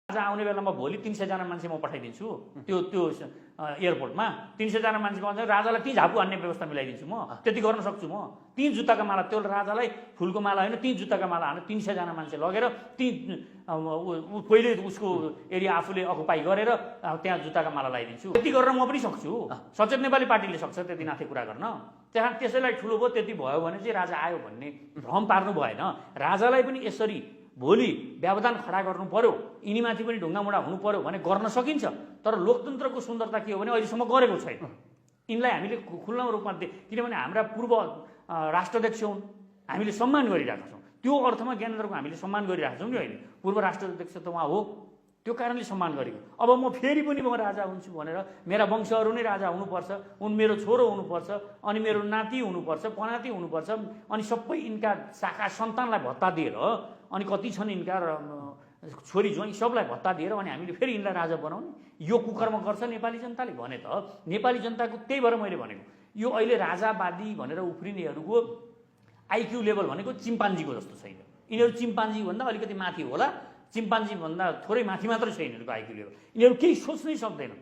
राजा आउने बेलामा भोलि 300 जना मान्छे म पठाइदिन्छु त्यो एयरपोर्टमा 300 जना मान्छे भन्छ राजालाई ती झापु हान्ने व्यवस्था मिलाइदिन्छु म त्यति गर्न सक्छु म 3 जुत्ताका माला त्यो राजालाई फुलको माला होइन 3 जुत्ताका माला हान्न 300 जना मान्छे लगेर पहिले उसको एरिया आफूले अकुपाई गरेर त्यहाँ जुत्ताका माला लगाइदिन्छु त्यति गरेर म पनि सक्छु सचेत नेपाली पार्टीले सक्छ त्यति नाथे कुरा गर्न त्यहाँ त्यसैलाई ठुलो भयो त्यति भयो भने चाहिँ राजा आयो भन्ने भ्रम पार्नु भएन राजालाई पनि यसरी भोलि व्यवधान खडा गर्नु पर्यो यिनीमाथि पनि ढुङ्गामुढा हुनु पर्यो भने गर्न सकिन्छ तर लोकतन्त्रको सुन्दरता के हो भने अहिलेसम्म गरेको छैन यिनलाई हामीले खुल्ला रूपमा किनभने हाम्रा पूर्व राष्ट्राध्यक्ष हुन् हामीले सम्मान गरिरहेका छौँ त्यो अर्थमा ज्ञानेन्द्रको हामीले सम्मान गरिरहेका छौँ नि अहिले पूर्व राष्ट्राध्यक्ष त उहाँ हो त्यो कारणले सम्मान गरेको अब म फेरि पनि म राजा हुन्छु भनेर मेरा वंशहरू नै राजा हुनुपर्छ मेरो छोरो हुनुपर्छ अनि मेरो नाति हुनुपर्छ पनाति हुनुपर्छ अनि सबै यिनका शाखा सन्तानलाई भत्ता दिएर अनि कति छन् यिनका छोरी ज्वाइँ सबलाई भत्ता दिएर अनि हामीले फेरि यिनलाई राजा बनाउने यो कुकर्म गर्छ नेपाली जनताले भने त नेपाली जनताको त्यही भएर मैले भनेको यो अहिले राजावादी भनेर उफ्रिनेहरूको आइक्यू लेभल भनेको चिम्पान्जीको जस्तो छैन यिनीहरू चिम्पान्जी भन्दा अलिकति माथि होला चिम्पान्जी भन्दा थोरै माथि मात्रै छ यिनीहरूको आइक्यू लेभल यिनीहरू केही सोच्नै सक्दैनन्